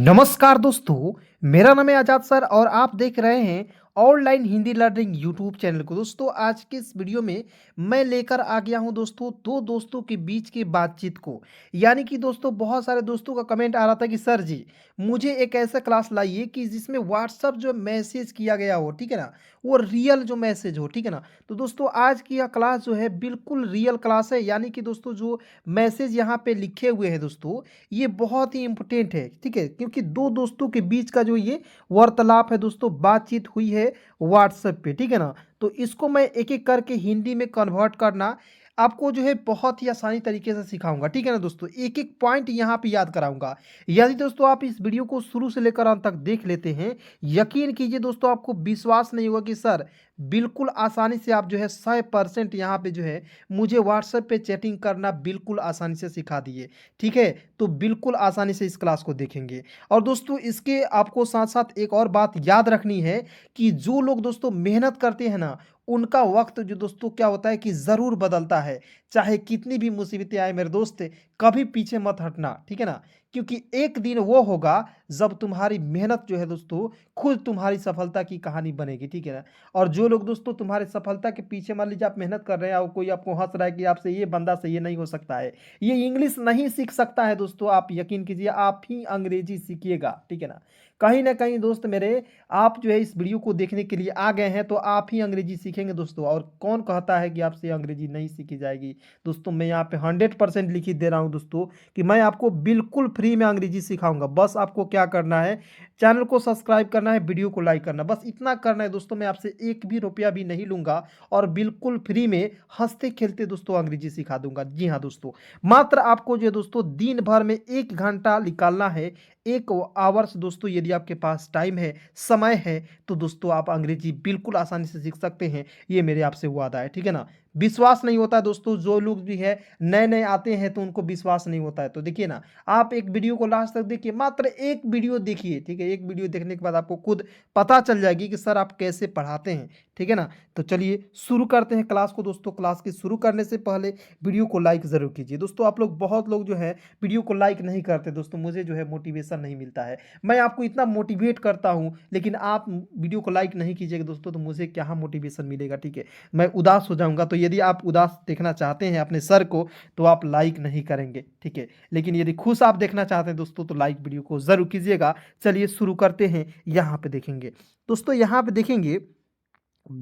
नमस्कार दोस्तों, मेरा नाम है आजाद सर और आप देख रहे हैं online Hindi learning YouTube channel को। दोस्तों आज के इस वीडियो में मैं लेकर आ गया हूं दोस्तों दो दोस्तों के बीच की बातचीत को। यानी कि दोस्तों बहुत सारे दोस्तों का कमेंट आ रहा था कि सर जी मुझे एक ऐसा क्लास लाइए कि जिसमें व्हाट्सअप जो मैसेज किया गया हो, ठीक है ना, वो रियल जो मैसेज हो, ठीक है ना। तो दोस्तों आज की यह क्लास जो है बिल्कुल रियल क्लास है। यानी कि दोस्तों जो मैसेज यहाँ पे लिखे हुए हैं दोस्तों, ये बहुत ही इम्पोर्टेंट है, ठीक है, क्योंकि दो दोस्तों के बीच का जो ये वार्तालाप है दोस्तों, बातचीत हुई है व्हाट्सएप पे, ठीक है ना। तो इसको मैं एक एक करके हिंदी में कन्वर्ट करना आपको जो है बहुत ही आसानी तरीके से सिखाऊंगा, ठीक है ना दोस्तों। एक एक पॉइंट यहाँ पे याद कराऊंगा। यदि दोस्तों आप इस वीडियो को शुरू से लेकर अंत तक देख लेते हैं, यकीन कीजिए दोस्तों आपको विश्वास नहीं होगा कि सर बिल्कुल आसानी से आप जो है 100% यहाँ पे जो है मुझे व्हाट्सएप पे चैटिंग करना बिल्कुल आसानी से सिखा दिए, ठीक है। तो बिल्कुल आसानी से इस क्लास को देखेंगे। और दोस्तों इसके आपको साथ साथ एक और बात याद रखनी है कि जो लोग दोस्तों मेहनत करते हैं ना, उनका वक्त जो दोस्तों क्या होता है कि ज़रूर बदलता है। चाहे कितनी भी मुसीबतें आए मेरे दोस्त, कभी पीछे मत हटना, ठीक है ना। क्योंकि एक दिन वो होगा जब तुम्हारी मेहनत जो है दोस्तों खुद तुम्हारी सफलता की कहानी बनेगी, ठीक है ना। और जो लोग दोस्तों तुम्हारी सफलता के पीछे, मान लीजिए आप मेहनत कर रहे हैं और कोई आपको हंस रहा है कि आपसे ये बंदा से ये नहीं हो सकता है, ये इंग्लिश नहीं सीख सकता है दोस्तों, आप यकीन कीजिए आप ही अंग्रेजी सीखिएगा, ठीक है ना कहीं दोस्त मेरे, आप जो है इस वीडियो को देखने के लिए आ गए हैं तो आप ही अंग्रेजी सीखेंगे दोस्तों। और कौन कहता है कि आपसे अंग्रेजी नहीं सीखी जाएगी दोस्तों, मैं यहाँ पे 100% लिखित दे रहा हूँ दोस्तों कि मैं आपको बिल्कुल फ्री में अंग्रेजी सिखाऊंगा। बस आपको क्या करना है, चैनल को सब्सक्राइब करना है, वीडियो को लाइक करना, बस इतना करना है दोस्तों। मैं आपसे एक भी रुपया भी नहीं लूंगा और बिल्कुल फ्री में हंसते खेलते दोस्तों अंग्रेजी सिखा दूंगा। जी हाँ दोस्तों, मात्र आपको जो है दोस्तों दिन भर में 1 घंटा निकालना है, 1 आवर्स दोस्तों। यदि आपके पास टाइम है, समय है, तो दोस्तों आप अंग्रेजी बिल्कुल आसानी से सीख सकते हैं। ये मेरे आपसे वादा है, ठीक है ना। विश्वास नहीं होता है दोस्तों, जो लोग भी है नए नए आते हैं तो उनको विश्वास नहीं होता है, तो देखिए ना, आप एक वीडियो को लास्ट तक देखिए, मात्र एक वीडियो देखिए, ठीक है। एक वीडियो देखने के बाद आपको खुद पता चल जाएगी कि सर आप कैसे पढ़ाते हैं, ठीक है ना। तो चलिए शुरू करते हैं क्लास को दोस्तों। क्लास की शुरू करने से पहले वीडियो को लाइक ज़रूर कीजिए दोस्तों। आप लोग बहुत लोग जो है वीडियो को लाइक नहीं करते दोस्तों, मुझे जो है मोटिवेशन नहीं मिलता है। मैं आपको इतना मोटिवेट करता हूँ लेकिन आप वीडियो को लाइक नहीं कीजिएगा दोस्तों, तो मुझे क्या मोटिवेशन मिलेगा, ठीक है। मैं उदास हो जाऊंगा। तो यदि आप उदास देखना चाहते हैं अपने सर को तो आप लाइक नहीं करेंगे, ठीक है। लेकिन यदि खुश आप देखना चाहते हैं दोस्तों तो लाइक वीडियो को ज़रूर कीजिएगा। चलिए शुरू करते हैं। यहाँ पे देखेंगे दोस्तों, यहाँ पे देखेंगे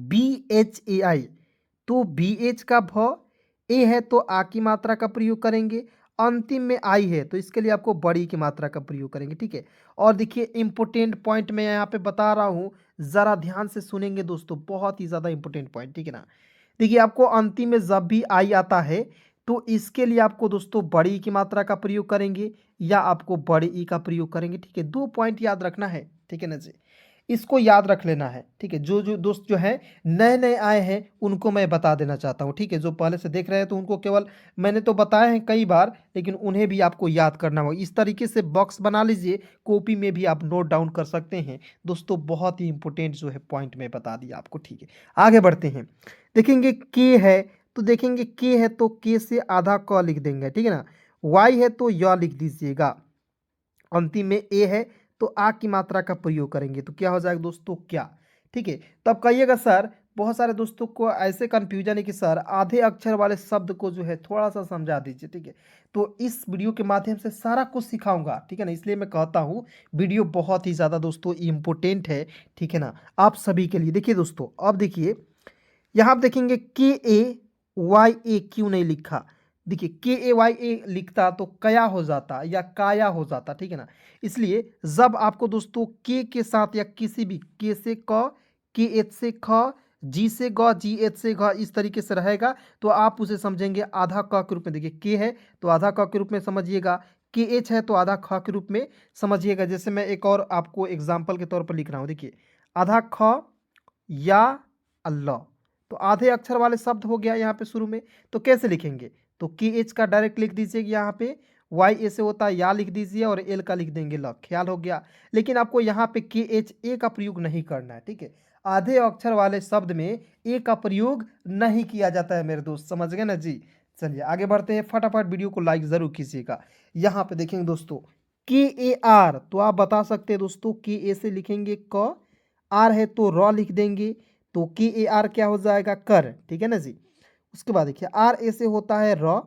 BHAI, तो BH का भ, ए है तो आ की मात्रा का प्रयोग करेंगे, अंतिम में आई है तो इसके लिए आपको बड़ी की मात्रा का प्रयोग करेंगे, ठीक है। और देखिए इंपोर्टेंट पॉइंट मैं यहाँ पे बता रहा हूँ, ज़रा ध्यान से सुनेंगे दोस्तों, बहुत ही ज़्यादा इंपॉर्टेंट पॉइंट, ठीक है ना। देखिए आपको अंतिम में जब भी आई आता है तो इसके लिए आपको दोस्तों बड़ी की मात्रा का प्रयोग करेंगे या आपको बड़े ई का प्रयोग करेंगे, ठीक है। 2 पॉइंट याद रखना है, ठीक है ना जी, इसको याद रख लेना है, ठीक है। जो जो दोस्त जो है नए नए आए हैं उनको मैं बता देना चाहता हूँ, ठीक है। जो पहले से देख रहे हैं तो उनको केवल मैंने तो बताया है कई बार, लेकिन उन्हें भी आपको याद करना होगा। इस तरीके से बॉक्स बना लीजिए, कॉपी में भी आप नोट डाउन कर सकते हैं दोस्तों। बहुत ही इंपॉर्टेंट जो है पॉइंट मैं बता दिया आपको, ठीक है। आगे बढ़ते हैं, देखेंगे के है तो देखेंगे के है तो के से आधा क लिख देंगे, ठीक है ना। वाई है तो य लिख दीजिएगा, अंतिम में ए है तो आ की मात्रा का प्रयोग करेंगे तो क्या हो जाएगा दोस्तों, क्या, ठीक है। तब कहिएगा सर, बहुत सारे दोस्तों को ऐसे कंफ्यूजन है कि सर आधे अक्षर वाले शब्द को जो है थोड़ा सा समझा दीजिए, ठीक है। तो इस वीडियो के माध्यम से सारा कुछ सिखाऊंगा, ठीक है ना। इसलिए मैं कहता हूँ वीडियो बहुत ही ज़्यादा दोस्तों इम्पोर्टेंट है, ठीक है ना, आप सभी के लिए। देखिए दोस्तों, अब देखिए यहाँ आप देखेंगे KAYA क्यों नहीं लिखा। देखिए KAYA लिखता तो कया हो जाता या काया हो जाता, ठीक है ना। इसलिए जब आपको दोस्तों के साथ या किसी भी के से क, KH से ख, जी से ग, GH से घ इस तरीके से रहेगा तो आप उसे समझेंगे आधा क के रूप में। देखिए के है तो आधा क के रूप में समझिएगा, KH है तो आधा ख के रूप में समझिएगा। जैसे मैं एक और आपको एग्जाम्पल के तौर पर लिख रहा हूँ, देखिए आधा ख या अल्लाह, तो आधे अक्षर वाले शब्द हो गया यहाँ पे शुरू में। तो कैसे लिखेंगे, तो के एच का डायरेक्ट लिख दीजिए यहाँ पे, वाई ए से होता है या लिख दीजिए और एल का लिख देंगे ल, ख्याल हो गया। लेकिन आपको यहाँ पे के एच ए का प्रयोग नहीं करना है, ठीक है। आधे अक्षर वाले शब्द में ए का प्रयोग नहीं किया जाता है मेरे दोस्त, समझ गए ना जी। चलिए आगे बढ़ते हैं, फटाफट वीडियो को लाइक जरूर कीजिएगा। यहाँ पे देखेंगे दोस्तों के ए आर, तो आप बता सकते हैं दोस्तों के ए से लिखेंगे क, आर है तो र लिख देंगे, तो के ए आर क्या हो जाएगा कर, ठीक है ना जी। उसके बाद देखिए आर ए से होता है र,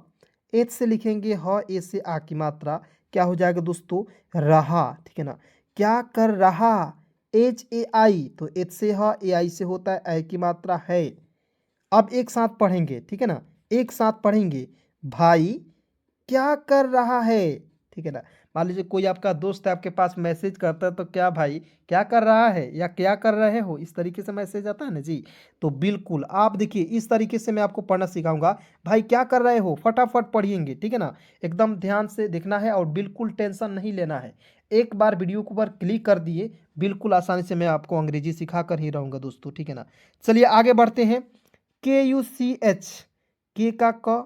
एच से लिखेंगे ह, ए से आ की मात्रा क्या हो जाएगा दोस्तों रहा, ठीक है ना। क्या कर रहा, एच ए आई, तो एच से ह, ए आई से होता है ए की मात्रा है। अब एक साथ पढ़ेंगे, ठीक है ना, एक साथ पढ़ेंगे, भाई क्या कर रहा है, ठीक है ना। मान लीजिए कोई आपका दोस्त है आपके पास मैसेज करता है, तो क्या भाई क्या कर रहा है या क्या कर रहे हो, इस तरीके से मैसेज आता है ना जी। तो बिल्कुल आप देखिए इस तरीके से मैं आपको पढ़ना सिखाऊंगा, भाई क्या कर रहे हो, फटाफट पढ़िएंगे, ठीक है ना। एकदम ध्यान से देखना है और बिल्कुल टेंशन नहीं लेना है। एक बार वीडियो के ऊपर क्लिक कर दिए, बिल्कुल आसानी से मैं आपको अंग्रेजी सिखा कर ही रहूँगा दोस्तों, ठीक है ना। चलिए आगे बढ़ते हैं। के यू सी एच, के का क,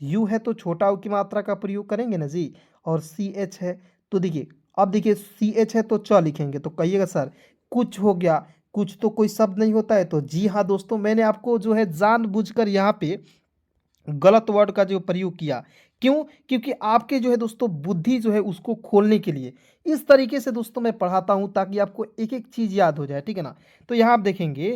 यू है तो छोटा ऊ की मात्रा का प्रयोग करेंगे ना जी, और सी एच है तो देखिए, अब देखिए सी एच है तो च लिखेंगे, तो कहिएगा सर कुछ हो गया, कुछ तो कोई शब्द नहीं होता है, तो जी हाँ दोस्तों, मैंने आपको जो है जानबूझकर यहाँ पे गलत वर्ड का जो प्रयोग किया। क्यों? क्योंकि आपके जो है दोस्तों बुद्धि जो है उसको खोलने के लिए इस तरीके से दोस्तों मैं पढ़ाता हूँ, ताकि आपको एक एक चीज़ याद हो जाए, ठीक है ना। तो यहाँ आप देखेंगे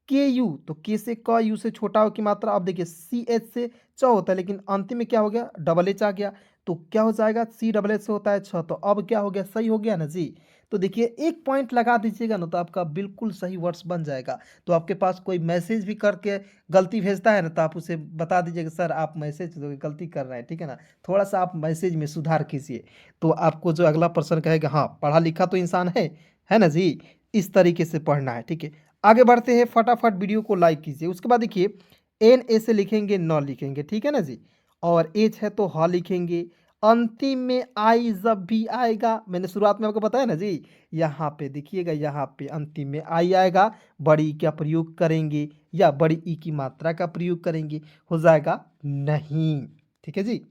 के यू, तो के से क, यू से छोटा हो की मात्रा, अब देखिए सी एच से च होता है, लेकिन अंतिम में क्या हो गया डबल एच आ गया, तो क्या हो जाएगा सी डबल एच से होता है छ, तो अब क्या हो गया सही हो गया ना जी। तो देखिए एक पॉइंट लगा दीजिएगा ना, तो आपका बिल्कुल सही वर्ड्स बन जाएगा। तो आपके पास कोई मैसेज भी करके गलती भेजता है ना, तो आप उसे बता दीजिए कि सर आप मैसेज गलती कर रहे हैं, ठीक है ना। थोड़ा सा आप मैसेज में सुधार कीजिए, तो आपको जो अगला पर्सन कहेगा हाँ पढ़ा लिखा तो इंसान है ना जी। इस तरीके से पढ़ना है, ठीक है। आगे बढ़ते हैं, फटाफट वीडियो को लाइक कीजिए। उसके बाद देखिए एन ए से लिखेंगे न लिखेंगे, ठीक है ना जी, और एच है तो ह लिखेंगे। अंतिम में आई जब भी आएगा, मैंने शुरुआत में आपको बताया ना जी, यहाँ पे देखिएगा, यहाँ पे अंतिम में आई आएगा, बड़ी क्या प्रयोग करेंगे या बड़ी ई की मात्रा का प्रयोग करेंगे, हो जाएगा नहीं, ठीक है जी।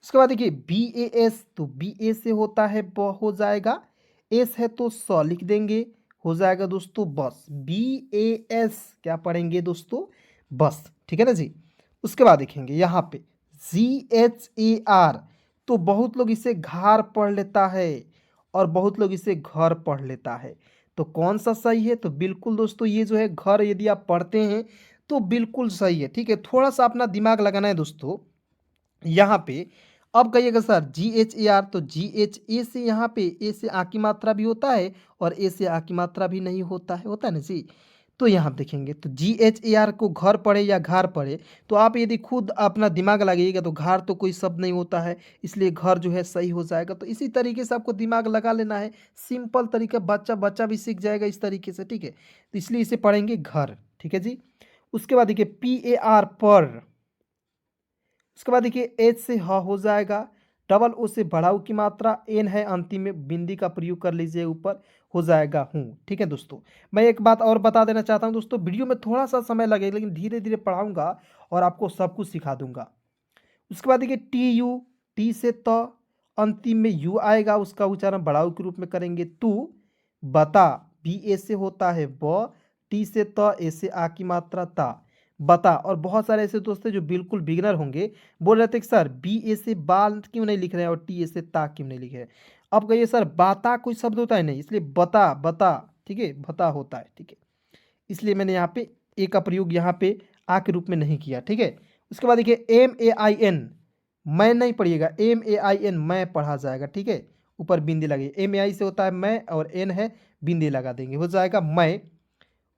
उसके बाद देखिए बी ए एस, तो बी ए से होता है ब, हो जाएगा, एस है तो स लिख देंगे, हो जाएगा दोस्तों बस, बी ए एस क्या पढ़ेंगे दोस्तों बस, ठीक है ना जी। उसके बाद देखेंगे यहाँ पे जी एच ए आर, तो बहुत लोग इसे घार पढ़ लेता है और बहुत लोग इसे घर पढ़ लेता है, तो कौन सा सही है, तो बिल्कुल दोस्तों ये जो है घर यदि आप पढ़ते हैं तो बिल्कुल सही है, ठीक है। थोड़ा सा अपना दिमाग लगाना है दोस्तों यहाँ पे। अब कहिएगा sir ji H A R, तो जी एच ए से यहाँ पे ए से आ की मात्रा भी होता है और ए से आ की मात्रा भी नहीं होता है ना जी। तो यहाँ आप देखेंगे तो जी एच ए आर को घर पढ़े या घार पढ़े, तो आप यदि खुद अपना दिमाग लगाइएगा तो घार तो कोई शब्द नहीं होता है, इसलिए घर जो है सही हो जाएगा। तो इसी तरीके से आपको दिमाग लगा लेना है, सिंपल तरीका, बच्चा बच्चा भी सीख जाएगा इस तरीके से, ठीक है। तो इसलिए इसे पढ़ेंगे घर, ठीक है जी। उसके बाद देखिए पी ए आर पर, उसके बाद देखिए एच से ह हो जाएगा, डबल ओ से बड़ा ऊ की मात्रा, एन है अंतिम में बिंदी का प्रयोग कर लीजिए ऊपर, हो जाएगा हूँ, ठीक है दोस्तों। मैं एक बात और बता देना चाहता हूँ दोस्तों, वीडियो में थोड़ा सा समय लगेगा लेकिन धीरे धीरे पढ़ाऊंगा और आपको सब कुछ सिखा दूंगा। उसके बाद देखिए टी यू, टी से त, अंतिम में यू आएगा, उसका उच्चारण बड़ाऊ के रूप में करेंगे तू, बता, बी ए से होता है ब, टी से त, ए से आ की मात्रा ता, बता। और बहुत सारे ऐसे दोस्त हैं जो बिल्कुल बिगिनर होंगे, बोल रहे थे कि सर बी ए से बाल क्यों नहीं लिख रहे हैं और टी ए से ता क्यों नहीं लिख रहे हैं। अब कहिए सर बाता कोई शब्द होता है नहीं, इसलिए बता बता, ठीक है, बता होता है, ठीक है। इसलिए मैंने यहाँ पे ए का प्रयोग यहाँ पे आ के रूप में नहीं किया, ठीक है। उसके बाद देखिए एम ए आई एन, मैं नहीं पढ़िएगा, एम ए आई एन मैं पढ़ा जाएगा, ठीक है। ऊपर बिंदी लगी, एम ए आई से होता है मैं और एन है बिंदी लगा देंगे, हो जाएगा मैं।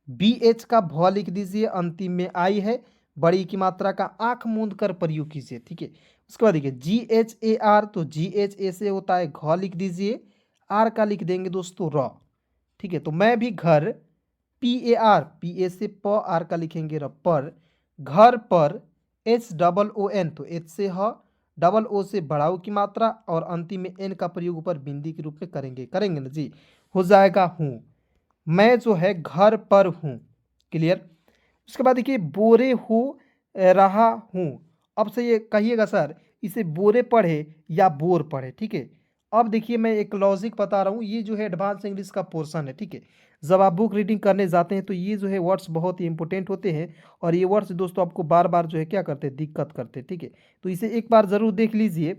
बी एच का भ लिख दीजिए, अंतिम में आई है, बड़ी की मात्रा का आंख मूंद कर प्रयोग कीजिए, ठीक है। उसके बाद देखिए जी एच ए आर, तो जी एच ए से होता है घ लिख दीजिए, आर का लिख देंगे दोस्तों र, ठीक है। तो मैं भी घर, P A R, P A से प, आर का लिखेंगे र पर, घर पर, एच डबल ओ एन, तो एच से ह, डबल ओ से बढ़ाऊ की मात्रा और अंतिम में एन का प्रयोग ऊपर बिंदी के रूप में करेंगे ना जी, हो जाएगा हूँ, मैं जो है घर पर हूँ, क्लियर। उसके बाद देखिए बोरे हो रहा हूँ, अब से ये कहिएगा सर इसे बोरे पढ़े या बोर पढ़े, ठीक है। अब देखिए मैं एक लॉजिक बता रहा हूँ, ये जो है एडवांस इंग्लिश का पोर्शन है, ठीक है। जब आप बुक रीडिंग करने जाते हैं तो ये जो है वर्ड्स बहुत ही इंपॉर्टेंट होते हैं, और ये वर्ड्स दोस्तों आपको बार बार जो है क्या करते हैं दिक्कत करते हैं, ठीक है। तो इसे एक बार ज़रूर देख लीजिए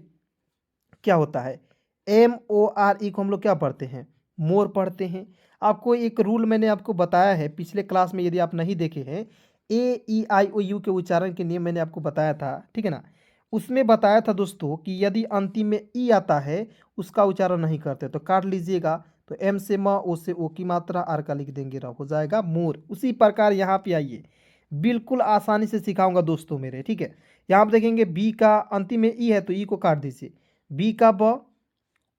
क्या होता है। MORE को हम लोग क्या पढ़ते हैं, मोर पढ़ते हैं। आपको एक रूल मैंने आपको बताया है पिछले क्लास में, यदि आप नहीं देखे हैं, AEIOU के उच्चारण के नियम मैंने आपको बताया था, ठीक है ना। उसमें बताया था दोस्तों कि यदि अंतिम में ई आता है उसका उच्चारण नहीं करते तो काट लीजिएगा। तो एम से म, ओ से ओ की मात्रा, आर का लिख देंगे, र हो जाएगा मोर। उसी प्रकार यहाँ पे आइए, बिल्कुल आसानी से सिखाऊंगा दोस्तों मेरे, ठीक है। यहाँ आप देखेंगे बी का अंतिम में ई है तो ई को काट दीजिए, बी का ब,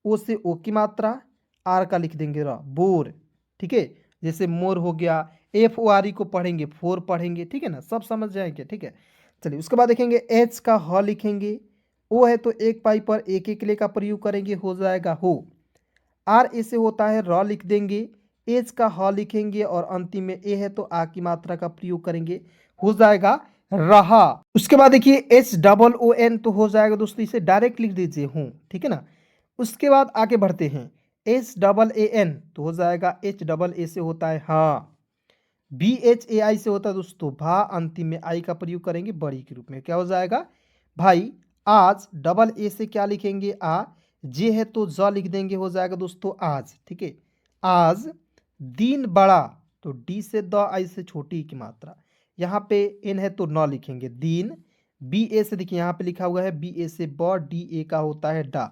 ओ से ओ की मात्रा, आर का लिख देंगे, र, बोर, ठीक है। जैसे मोर हो गया, FORE को पढ़ेंगे, फोर पढ़ेंगे, ठीक है ना, सब समझ जाएंगे, ठीक है। चलिए उसके बाद देखेंगे एच का ह लिखेंगे, ओ है तो एक पाई पर एक एक ले का प्रयोग करेंगे, हो जाएगा हो। आर ऐसे होता है र लिख देंगे, एच का ह लिखेंगे और अंतिम में ए है तो आ की मात्रा का प्रयोग करेंगे, हो जाएगा रहा। उसके बाद देखिए HOON तो हो जाएगा दोस्तों, इसे डायरेक्ट लिख दीजिए हूँ, ठीक है ना। उसके बाद आगे बढ़ते हैं, SAAN तो हो जाएगा HAA से होता है हाँ, BHAI से होता है दोस्तों भा, अंतिम में आई का प्रयोग करेंगे बड़ी के रूप में, क्या हो जाएगा भाई। आज डबल ए से क्या लिखेंगे आ, जे है तो ज लिख देंगे, हो जाएगा दोस्तों आज, ठीक है। आज दिन बड़ा तो डी से द, आई से छोटी की मात्रा, यहाँ पे एन है तो न लिखेंगे दिन। बी ए से देखिए यहाँ पे लिखा हुआ है बी ए से ब, डी ए का होता है डा,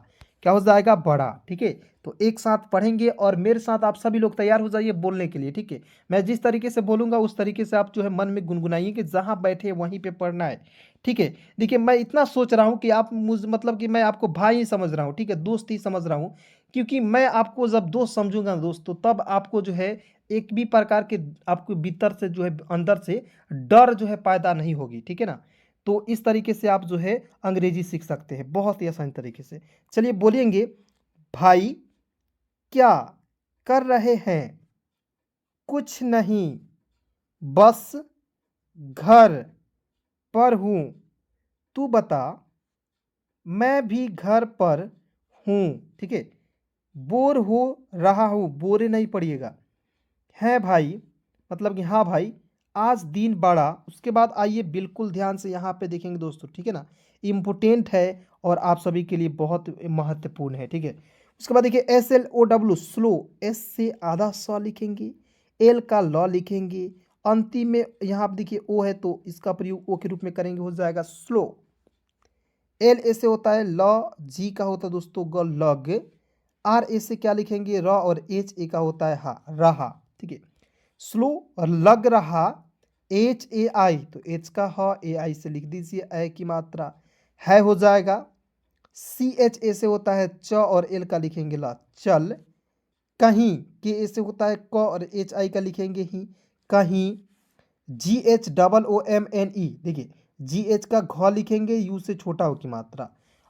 क्या हो जाएगा बड़ा, ठीक है। तो एक साथ पढ़ेंगे और मेरे साथ आप सभी लोग तैयार हो जाइए बोलने के लिए, ठीक है। मैं जिस तरीके से बोलूंगा उस तरीके से आप जो है मन में गुनगुनाइए कि जहां बैठे वहीं पे पढ़ना है, ठीक है। देखिए मैं इतना सोच रहा हूं कि आप मुझ मतलब कि मैं आपको भाई ही समझ रहा हूं, ठीक है, दोस्त ही समझ रहा हूं। क्योंकि मैं आपको जब दोस्त समझूंगा ना दोस्तों, तब आपको जो है एक भी प्रकार के आपको भीतर से जो है अंदर से डर जो है पैदा नहीं होगी, ठीक है ना। तो इस तरीके से आप जो है अंग्रेजी सीख सकते हैं बहुत ही आसान तरीके से। चलिए बोलेंगे, भाई क्या कर रहे हैं, कुछ नहीं, बस घर पर हूँ, तू बता, मैं भी घर पर हूँ, ठीक है। बोर हो रहा हूँ, बोरे नहीं पड़िएगा, है भाई, मतलब कि हाँ भाई, आज दिन बड़ा। उसके बाद आइए बिल्कुल ध्यान से यहाँ पे देखेंगे दोस्तों, ठीक है ना, इम्पोर्टेंट है और आप सभी के लिए बहुत महत्वपूर्ण है, ठीक है। उसके बाद देखिए SLOW स्लो, एस से आधा स लिखेंगे, एल का ल लिखेंगे, अंतिम में यहाँ आप देखिए ओ है तो इसका प्रयोग ओ के रूप में करेंगे, हो जाएगा स्लो। एल ऐसे होता है ल, जी का होता है दोस्तों ग, लग। आर ऐसे क्या लिखेंगे र, और एच ए का होता है हा, रहा, ठीक है। स्लो और लग रहा, HAI तो एच का ह, ए आई से लिख दीजिए ए की मात्रा, है हो जाएगा। CH ऐसे होता है च, और एल का लिखेंगे ला, चल। कहीं के ऐसे होता है क, और HI का लिखेंगे ही, कहीं। GHOOMNE देखिए, GH का घ लिखेंगे, यू से छोटा हो की मात्रा।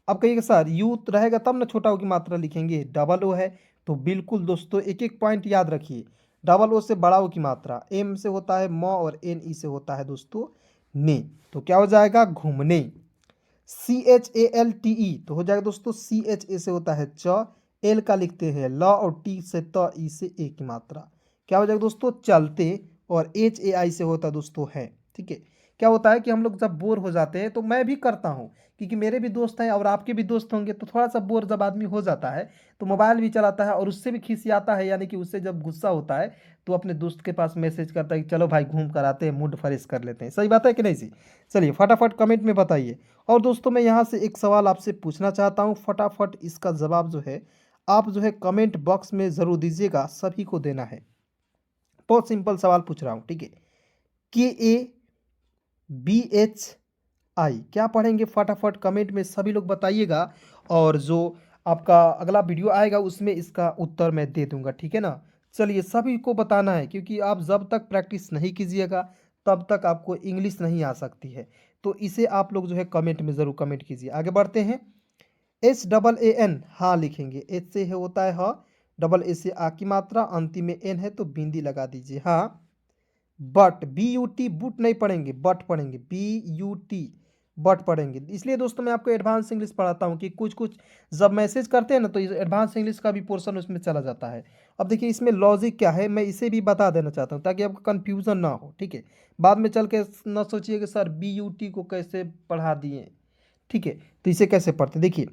अब कहिएगा सर यू रहेगा तब ना छोटा हो की मात्रा लिखेंगे, डबल ओ है तो बिल्कुल दोस्तों एक एक पॉइंट याद रखिए। डबल ओ से बड़ा ओ की मात्रा, एम से होता है म, और NE से होता है दोस्तों ने, तो क्या हो जाएगा घूमने। CHALTE तो हो जाएगा दोस्तों CHA से होता है च, एल का लिखते हैं ल, और टी से त, ई से ए की मात्रा, क्या हो जाएगा दोस्तों चलते। और HAI से होता है दोस्तों है, ठीक है। क्या होता है कि हम लोग जब बोर हो जाते हैं, तो मैं भी करता हूँ क्योंकि मेरे भी दोस्त हैं और आपके भी दोस्त होंगे, तो थोड़ा सा बोर जब आदमी हो जाता है तो मोबाइल भी चलाता है और उससे भी खिसियाता है, यानी कि उससे जब गुस्सा होता है तो अपने दोस्त के पास मैसेज करता है कि चलो भाई घूम कर आते हैं, मूड फ्रेश कर लेते हैं। सही बात है कि नहीं जी? चलिए फटाफट कमेंट में बताइए। और दोस्तों मैं यहाँ से एक सवाल आपसे पूछना चाहता हूँ, फटाफट इसका जवाब जो है आप जो है कमेंट बॉक्स में ज़रूर दीजिएगा, सभी को देना है। बहुत सिंपल सवाल पूछ रहा हूँ, ठीक है। KABHI क्या पढ़ेंगे, फटाफट कमेंट में सभी लोग बताइएगा। और जो आपका अगला वीडियो आएगा उसमें इसका उत्तर मैं दे दूंगा, ठीक है ना। चलिए सभी को बताना है, क्योंकि आप जब तक प्रैक्टिस नहीं कीजिएगा तब तक आपको इंग्लिश नहीं आ सकती है। तो इसे आप लोग जो है कमेंट में ज़रूर कमेंट कीजिए। आगे बढ़ते हैं। SAAN हाँ लिखेंगे, एच से है होता है हाँ, डबल ए से आ की मात्रा, अंतिम में एन है तो बिंदी लगा दीजिए हाँ। बट BUT बुट नहीं पढ़ेंगे, बट पढ़ेंगे, BUT बट पढ़ेंगे। इसलिए दोस्तों मैं आपको एडवांस इंग्लिश पढ़ाता हूँ कि कुछ कुछ जब मैसेज करते हैं ना तो एडवांस इंग्लिश का भी पोर्शन उसमें चला जाता है। अब देखिए इसमें लॉजिक क्या है, मैं इसे भी बता देना चाहता हूँ ताकि आपको कन्फ्यूज़न ना हो, ठीक है। बाद में चल के ना सोचिए कि सर BUT को कैसे पढ़ा दिए, ठीक है। तो इसे कैसे पढ़ते देखिए,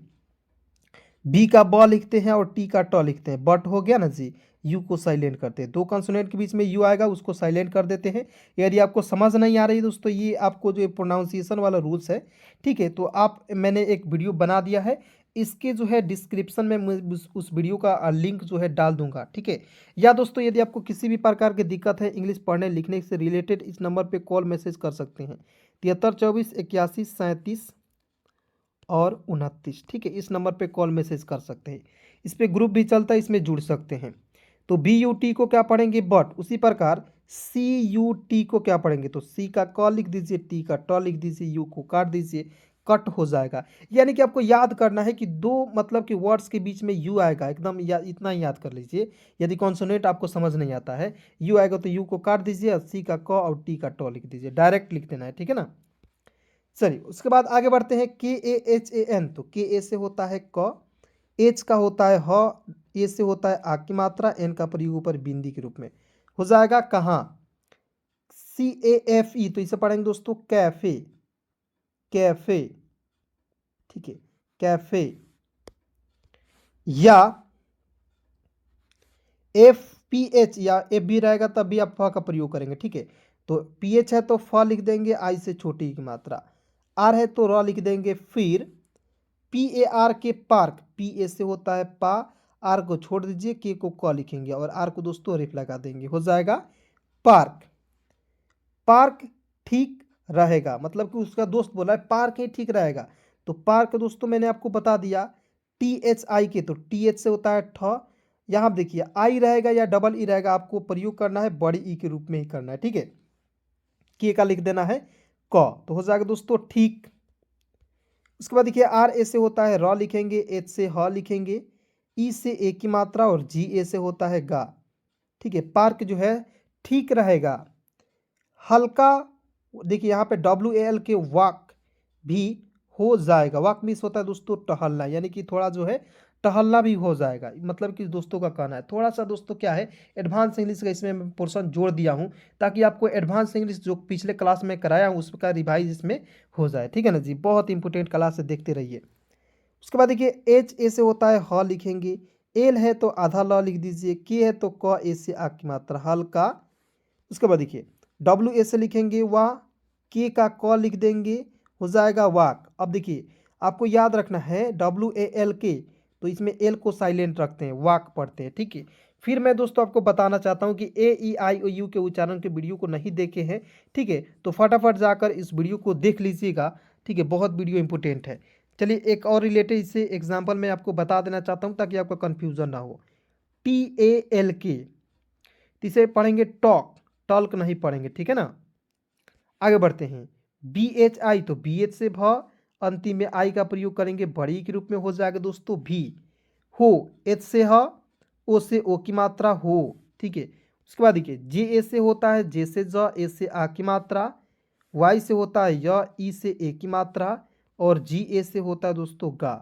बी का ब लिखते हैं और टी का ट लिखते हैं, बट हो गया ना जी। यू को साइलेंट करते हैं, दो कंसोनेंट के बीच में यू आएगा उसको साइलेंट कर देते हैं। यदि आपको समझ नहीं आ रही है दोस्तों, ये आपको जो प्रोनाउंसिएशन वाला रूल्स है, ठीक है, तो आप मैंने एक वीडियो बना दिया है, इसके जो है डिस्क्रिप्शन में मैं उस वीडियो का लिंक जो है डाल दूंगा, ठीक है। या दोस्तों यदि आपको किसी भी प्रकार की दिक्कत है इंग्लिश पढ़ने लिखने से रिलेटेड, इस नंबर पर कॉल मैसेज कर सकते हैं, 73 24 81 37 और 29, ठीक है। इस नंबर पे कॉल मैसेज कर सकते हैं, इस पे ग्रुप भी चलता है, इसमें जुड़ सकते हैं। तो बी यू टी को क्या पढ़ेंगे, बट। उसी प्रकार सी यू टी को क्या पढ़ेंगे, तो सी का क लिख दीजिए, टी का ट लिख दीजिए, यू को काट दीजिए, कट हो जाएगा। यानी कि आपको याद करना है कि दो मतलब कि वर्ड्स के बीच में यू आएगा, एकदम इतना ही याद कर लीजिए। यदि कॉन्सोनेंट आपको समझ नहीं आता है, यू आएगा तो यू को काट दीजिए, सी का क और टी का ट लिख दीजिए, डायरेक्ट लिख देना है, ठीक है ना। चलिए उसके बाद आगे बढ़ते हैं, के ए एच ए एन, तो के ए से होता है क, एच का होता है ह, ए से होता है आ की मात्रा, एन का प्रयोग ऊपर बिंदी के रूप में हो जाएगा कहाँ, सी ए एफ ई, तो इसे पढ़ेंगे दोस्तों कैफे, कैफे, ठीक है, कैफे। या एफ पी एच या एफ भी रहेगा तब भी आप फ का प्रयोग करेंगे, ठीक है। तो पी एच है तो फ लिख देंगे, आई से छोटी की मात्रा, आर है तो र लिख देंगे, फिर पी ए आर के पार्क, पी ए से होता है पा, आर को छोड़ दीजिए, के को क लिखेंगे और आर को दोस्तों रेफ लगा देंगे, हो जाएगा पार्क। पार्क ठीक रहेगा, मतलब कि उसका दोस्त बोला है पार्क ही ठीक रहेगा, तो पार्क दोस्तों मैंने आपको बता दिया टी एच आई के, तो टी एच से होता है ठ, यहाँ देखिए आई रहेगा या डबल ई रहेगा, आपको प्रयोग करना है बड़ी ई के रूप में ही करना है, ठीक है। के का लिख देना है क, तो हो जाएगा दोस्तों ठीक। उसके बाद देखिए आर ए से होता है र लिखेंगे, एच से ह लिखेंगे, ई से ए की मात्रा और जी ए से होता है गा, ठीक है। पार्क जो है ठीक रहेगा। हल्का देखिए यहाँ पे डब्ल्यू ए एल के वॉक भी हो जाएगा, वॉक मीन्स होता है दोस्तों टहलना, यानी कि थोड़ा जो है टहलना भी हो जाएगा, मतलब कि दोस्तों का कहना है। थोड़ा सा दोस्तों क्या है एडवांस इंग्लिश का इसमें मैं पोर्शन जोड़ दिया हूँ, ताकि आपको एडवांस इंग्लिश जो पिछले क्लास में कराया हूँ उसका रिवाइज इसमें हो जाए, ठीक है ना जी। बहुत इंपॉर्टेंट क्लास है, देखते रहिए। उसके बाद देखिए एच ए से होता है ह लिखेंगे, एल है तो आधा ल लिख दीजिए, के है तो क ए से आ की मात्रा हल्का। उसके बाद देखिए डब्ल्यू ए से लिखेंगे वाह, के का क लिख देंगे, हो जाएगा वाक। अब देखिए आपको याद रखना है डब्ल्यू ए एल के, तो इसमें एल को साइलेंट रखते हैं, वाक पढ़ते हैं, ठीक है। फिर मैं दोस्तों आपको बताना चाहता हूं कि ए ई आई ओ यू के उच्चारण के वीडियो को नहीं देखे हैं, ठीक है, तो फटाफट जाकर इस वीडियो को देख लीजिएगा, ठीक है, बहुत वीडियो इंपॉर्टेंट है। चलिए एक और रिलेटेड इससे एग्जाम्पल मैं आपको बता देना चाहता हूँ ताकि आपका कन्फ्यूजन ना हो। टी ए एल के, इसे पढ़ेंगे टॉक, टल्क नहीं पढ़ेंगे, ठीक है ना। आगे बढ़ते हैं, बी एच आई, तो बी एच से भ, अंतिम में आई का प्रयोग करेंगे, बड़ी के रूप में हो जाएगा दोस्तों भी। हो, एच से ह, ओ से ओ की मात्रा हो, ठीक है। उसके बाद देखिए जे ए से होता है जे से ज, ए से आ की मात्रा, वाई से होता है य, ई से ए की मात्रा और जी ए से होता है दोस्तों गा।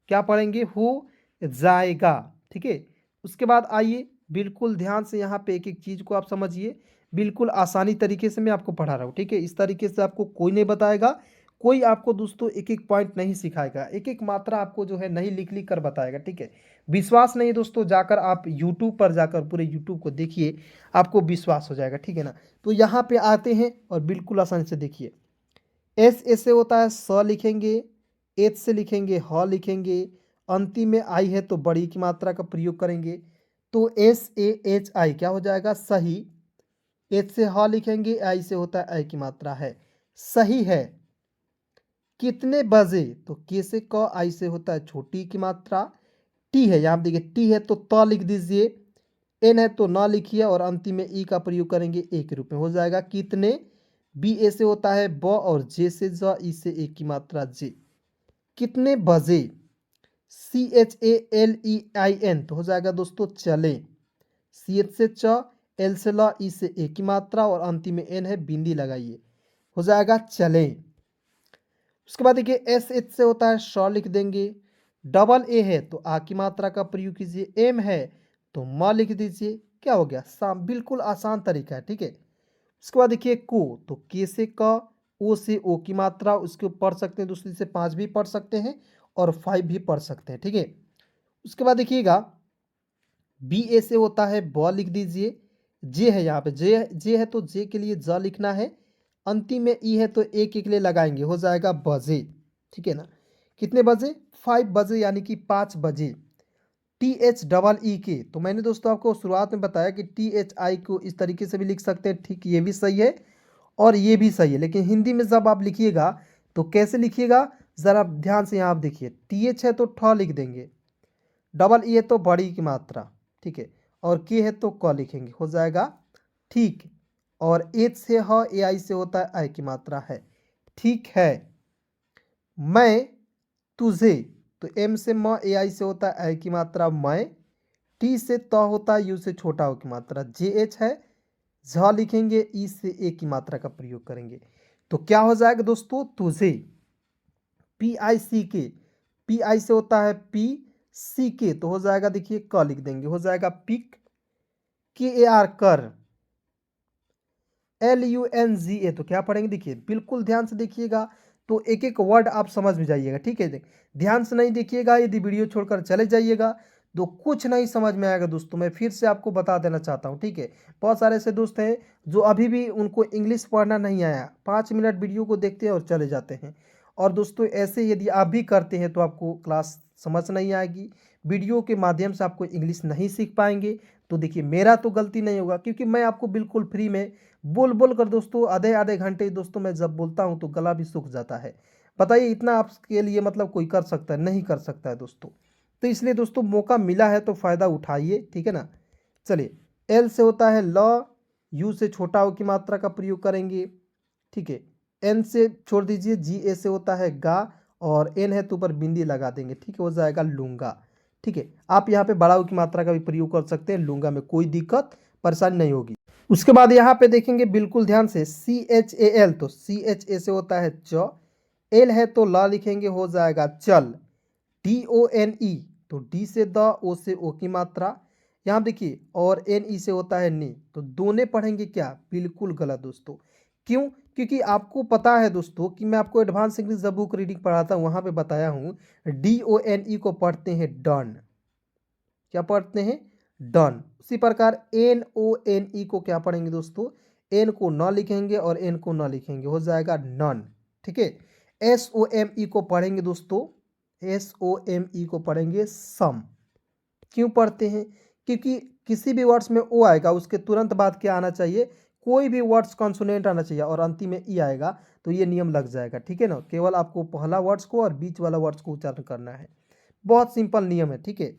क्या पढ़ेंगे, हो जाएगा, ठीक है। उसके बाद आइए बिल्कुल ध्यान से यहाँ पे एक एक चीज़ को आप समझिए, बिल्कुल आसानी तरीके से मैं आपको पढ़ा रहा हूँ, ठीक है। इस तरीके से आपको कोई नहीं बताएगा, कोई आपको दोस्तों एक एक पॉइंट नहीं सिखाएगा, एक एक मात्रा आपको जो है नहीं लिख लिख कर बताएगा, ठीक है। विश्वास नहीं है दोस्तों, जाकर आप यूट्यूब पर जाकर पूरे यूट्यूब को देखिए, आपको विश्वास हो जाएगा, ठीक है ना। तो यहाँ पे आते हैं और बिल्कुल आसानी से देखिए, एस ए से होता है स लिखेंगे, एच से लिखेंगे ह लिखेंगे, अंतिम में आई है तो बड़ी की मात्रा का प्रयोग करेंगे, तो एस ए एच आई क्या हो जाएगा सही। एच से ह लिखेंगे, आई से होता है आई की मात्रा है, सही है। कितने बजे, तो के से क, आई से होता है छोटी की मात्रा, टी है यहाँ देखिए टी है तो त लिख दीजिए, एन है तो न लिखिए और अंतिम में ई का प्रयोग करेंगे ए के रूप में, हो जाएगा कितने। बी ए से होता है ब और जे से ज, ई से ए की मात्रा जे, कितने बजे। C H A L E I N, तो हो जाएगा दोस्तों चले, सी एच से च, एल से ल, ई से ए की मात्रा और अंतिम में एन है बिंदी लगाइए, हो जाएगा चले। उसके बाद देखिए एस एच से होता है श लिख देंगे, डबल ए है तो आ की मात्रा का प्रयोग कीजिए, एम है तो म लिख दीजिए, क्या हो गया साम, बिल्कुल आसान तरीका है, ठीक है। उसके बाद देखिए को, तो के से क, ओ से ओ की मात्रा उसके पढ़ सकते हैं, दूसरी से 5 भी पढ़ सकते हैं और 5 भी पढ़ सकते हैं, ठीक है। उसके बाद देखिएगा बी ए से होता है ब लिख दीजिए। जे है यहाँ पे जे है तो जे के लिए ज लिखना है। अंतिम में ई है तो एक के लिए लगाएंगे, हो जाएगा बजे। ठीक है ना, कितने बजे? 5 बजे, यानी कि 5 बजे। टी एच डबल ई के, तो मैंने दोस्तों आपको शुरुआत में बताया कि टी एच आई को इस तरीके से भी लिख सकते हैं, ठीक, ये भी सही है और ये भी सही है। लेकिन हिंदी में जब आप लिखिएगा तो कैसे लिखिएगा, ज़रा ध्यान से यहाँ आप देखिए। टी एच है तो ठ लिख देंगे, डबल ई है तो बड़ी की मात्रा, ठीक है, और के है तो क लिखेंगे, हो जाएगा ठीक। और एच से ह, ए आई से होता है आई की मात्रा है, ठीक है। मैं तुझे, तो एम से म, ए आई से होता है आई की मात्रा मैं। टी से त होता है यू से छोटा हो की मात्रा, जे एच है, झ लिखेंगे, ई से ए की मात्रा का प्रयोग करेंगे। तो क्या हो जाएगा दोस्तों, तुझे। पी आई सी के, पी आई से होता है पी, सी के तो हो जाएगा, देखिए क लिख देंगे, हो जाएगा पिक। के ए आर कर, एल यू एन जी ए तो क्या पढ़ेंगे, देखिए बिल्कुल ध्यान से देखिएगा, तो एक एक वर्ड आप समझ में जाइएगा। ठीक है, ध्यान से नहीं देखिएगा, यदि वीडियो छोड़कर चले जाइएगा तो कुछ नहीं समझ में आएगा दोस्तों। मैं फिर से आपको बता देना चाहता हूँ, ठीक है। बहुत सारे ऐसे दोस्त हैं जो अभी भी उनको इंग्लिश पढ़ना नहीं आया, 5 मिनट वीडियो को देखते हैं और चले जाते हैं। और दोस्तों ऐसे यदि आप भी करते हैं तो आपको क्लास समझ नहीं आएगी, वीडियो के माध्यम से आपको इंग्लिश नहीं सीख पाएंगे। तो देखिए मेरा तो गलती नहीं होगा, क्योंकि मैं आपको बिल्कुल फ्री में बोल बोल कर दोस्तों आधे आधे घंटे दोस्तों मैं जब बोलता हूं तो गला भी सूख जाता है। बताइए इतना आपके लिए मतलब कोई कर सकता है? नहीं कर सकता है दोस्तों। तो इसलिए दोस्तों मौका मिला है तो फ़ायदा उठाइए, ठीक है ना। चलिए, एल से होता है ल, यू से छोटा हो की मात्रा का प्रयोग करेंगे, ठीक है। एन से छोड़ दीजिए, जी ए से होता है गा, और एन है तो ऊपर बिंदी लगा देंगे, ठीक है, हो जाएगा लूंगा। ठीक है, आप यहाँ पे बड़ा की मात्रा का भी प्रयोग कर सकते हैं लूंगा में, कोई दिक्कत परेशानी नहीं होगी। उसके बाद यहाँ पे देखेंगे बिल्कुल ध्यान से, सी एच ए एल, तो सी एच ए से होता है च, एल है तो ला लिखेंगे, हो जाएगा चल। डी ओ एन ई, तो डी से द, ओ से ओ की मात्रा, यहाँ देखिए, और एन ई से होता है नी, तो दोनों पढ़ेंगे क्या, बिल्कुल गलत दोस्तों। क्यों? क्योंकि आपको पता है दोस्तों कि मैं आपको एडवांस इंग्लिश जब बुक रीडिंग पढ़ाता हूँ वहाँ पे बताया हूँ, डी ओ एन ई को पढ़ते हैं डन। क्या पढ़ते हैं? डन। उसी प्रकार एन ओ एन ई को क्या पढ़ेंगे दोस्तों, एन को न लिखेंगे और एन को न लिखेंगे, हो जाएगा नन। ठीक है, एस ओ एम ई को पढ़ेंगे दोस्तों, एस ओ एम ई को पढ़ेंगे सम। क्यों पढ़ते हैं? क्योंकि किसी भी वर्ड्स में ओ आएगा उसके तुरंत बाद क्या आना चाहिए, कोई भी वर्ड्स कॉन्सोनेंट आना चाहिए, और अंतिम में ई आएगा तो ये नियम लग जाएगा। ठीक है ना, केवल आपको पहला वर्ड्स को और बीच वाला वर्ड्स को उच्चारण करना है, बहुत सिंपल नियम है। ठीक है,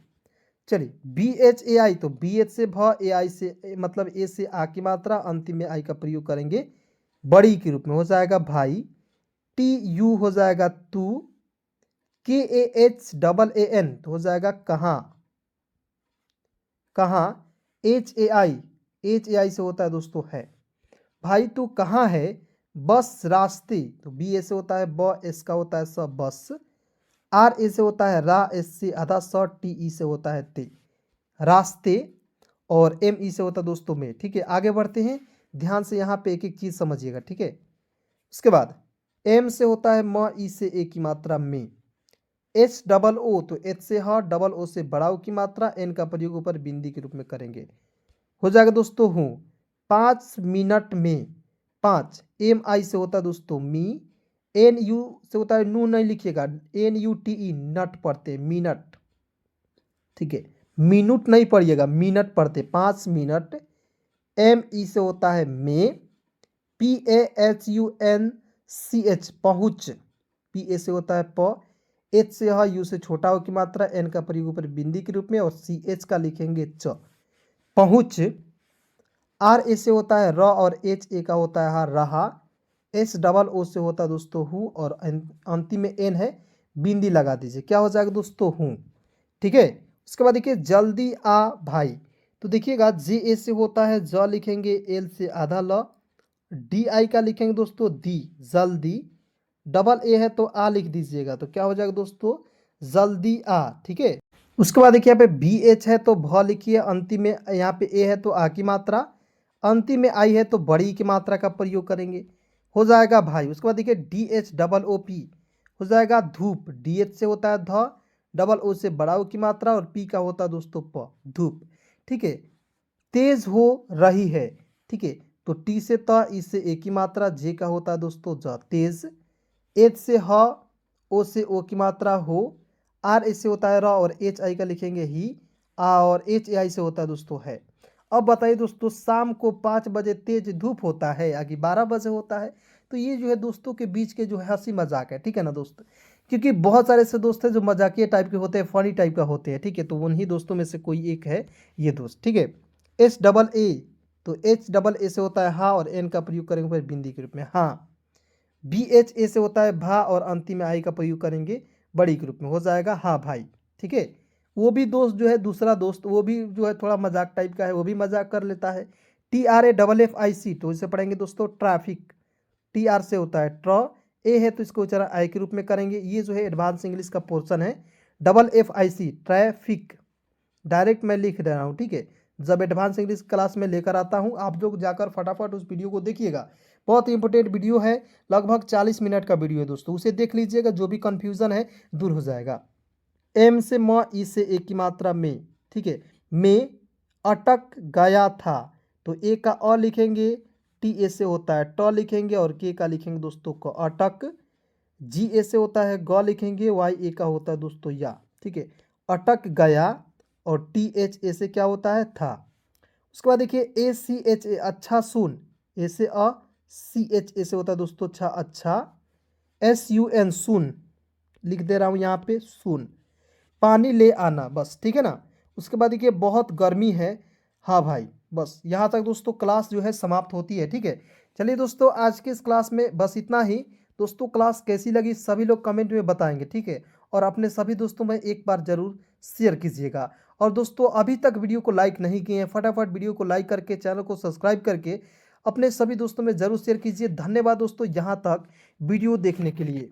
चलिए, बी एच ए आई, तो बी एच से भ, ए आई से मतलब ए से आ की मात्रा, अंतिम में आई का प्रयोग करेंगे बड़ी के रूप में, हो जाएगा भाई। टी यू हो जाएगा तू, K A H double A N तो हो जाएगा कहाँ, कहाँ। H A I, H A आई से होता है दोस्तों है, भाई तू कहाँ है, बस रास्ते, तो बी ए से होता है ब, एस का होता है स, बस। आर ए से होता है रा, एस से आधा स, टी ई से होता है ते, रास्ते। और एम ई से होता है दोस्तों में। ठीक है, आगे बढ़ते हैं, ध्यान से यहाँ पे एक एक चीज समझिएगा। ठीक है, उसके बाद एम से होता है म, ई से ए की मात्रा में। एच डबल ओ, तो एच से ह, डबल ओ से बड़ा ओ की मात्रा, एन का प्रयोग ऊपर बिंदी के रूप में करेंगे, हो जाएगा दोस्तों हूँ। 5 मिनट में, 5 एम आई से होता है दोस्तों मी, एन यू से होता है नू, नहीं लिखिएगा, एन यू टी ई, नट पढ़ते मिनट। ठीक है, मिनट नहीं पढ़िएगा, मिनट पढ़ते, 5 मिनट। एम ई से होता है में, P A H U N C H, पहुँच, पी ए से होता है प, एच से ह, यू से छोटा हो की मात्रा, एन का प्रयोग ऊपर बिंदी के रूप में, और सी एच का लिखेंगे च, पहुँच। आर ए से होता है र, और एच ए का होता है हा, रहा। एस डबल ओ से होता है दोस्तों हूँ, और अंतिम में एन है, बिंदी लगा दीजिए, क्या हो जाएगा दोस्तों हूँ। ठीक है, उसके बाद देखिए जल्दी आ भाई, तो देखिएगा जे ए से होता है ज लिखेंगे, एल से आधा ल, डी आई का लिखेंगे दोस्तों दी, जल्दी। डबल ए है तो आ लिख दीजिएगा, तो क्या हो जाएगा दोस्तों, जल्दी आ। ठीक है, उसके बाद देखिए यहाँ पे बी एच है तो भ लिखिए, अंतिम में यहाँ पे ए है तो आ की मात्रा, अंतिम में आई है तो बड़ी की मात्रा का प्रयोग करेंगे, हो जाएगा भाई। उसके बाद देखिए D H double O P, हो जाएगा धूप, डी एच से होता है ध, डबल ओ से बड़ा ओ की मात्रा और पी का होता है दोस्तों प, धूप। ठीक है, तेज हो रही है। ठीक है, तो टी से त, ई से ए की मात्रा, जे का होता है दोस्तों ज, तेज। एच से ह, ओ से ओ की मात्रा हो, आर ए से होता है र और एच आई का लिखेंगे ही, और एच ए आई से होता है दोस्तों है। अब बताइए दोस्तों, शाम को 5 बजे तेज धूप होता है या कि 12 बजे होता है? तो ये जो है दोस्तों के बीच के जो है हंसी मजाक है, ठीक है ना दोस्त, क्योंकि बहुत सारे ऐसे दोस्त हैं जो मजाकिया टाइप के होते हैं, फनी टाइप का होते हैं। ठीक है, तो उन्हीं दोस्तों में से कोई एक है ये दोस्त। ठीक है, एच डबल ए, तो एच डबल ए से होता है हाँ और एन का प्रयोग करेंगे फिर बिंदी के रूप में हाँ। बी एच ए से होता है भा और अंतिम में आई का प्रयोग करेंगे बड़ी के रूप में, हो जाएगा हाँ भाई। ठीक है, वो भी दोस्त जो है दूसरा दोस्त, वो भी जो है थोड़ा मजाक टाइप का है, वो भी मजाक कर लेता है। T R A double F I C, तो इसे पढ़ेंगे दोस्तों ट्रैफिक। टी आर से होता है ट्र, ए है तो इसको उच्चारण आई के रूप में करेंगे। ये जो है एडवांस इंग्लिश का पोर्शन है। Double F I C traffic, direct मैं लिख रहा हूँ। ठीक है, जब एडवांस इंग्लिश क्लास में लेकर आता हूँ, आप लोग जाकर फटाफट उस वीडियो को देखिएगा। बहुत ही इंपॉर्टेंट वीडियो है, लगभग 40 मिनट का वीडियो है दोस्तों, उसे देख लीजिएगा, जो भी कन्फ्यूज़न है दूर हो जाएगा। एम से म, ई से ए की मात्रा में। ठीक है, में अटक गया था, तो ए का अ लिखेंगे, टी ए से होता है ट लिखेंगे और के का लिखेंगे दोस्तों को अटक। जी ए से होता है ग लिखेंगे, वाई ए का होता है दोस्तों या। ठीक है, अटक गया और टी एच ए से क्या होता है था। उसके बाद देखिए ए सी एच ए अच्छा सुन, ए से अ, सी एच ए से होता है दोस्तों अच्छा, अच्छा। एस यू एन सुन, लिख दे रहा हूँ यहाँ पे सुन। पानी ले आना, बस ठीक है ना। उसके बाद देखिए बहुत गर्मी है, हाँ भाई। बस यहाँ तक दोस्तों क्लास जो है समाप्त होती है। ठीक है, चलिए दोस्तों आज के इस क्लास में बस इतना ही। दोस्तों क्लास कैसी लगी सभी लोग कमेंट में बताएंगे। ठीक है, और अपने सभी दोस्तों में एक बार जरूर शेयर कीजिएगा। और दोस्तों अभी तक वीडियो को लाइक नहीं किए हैं, फटाफट वीडियो को लाइक करके चैनल को सब्सक्राइब करके अपने सभी दोस्तों में जरूर शेयर कीजिए। धन्यवाद दोस्तों यहाँ तक वीडियो देखने के लिए।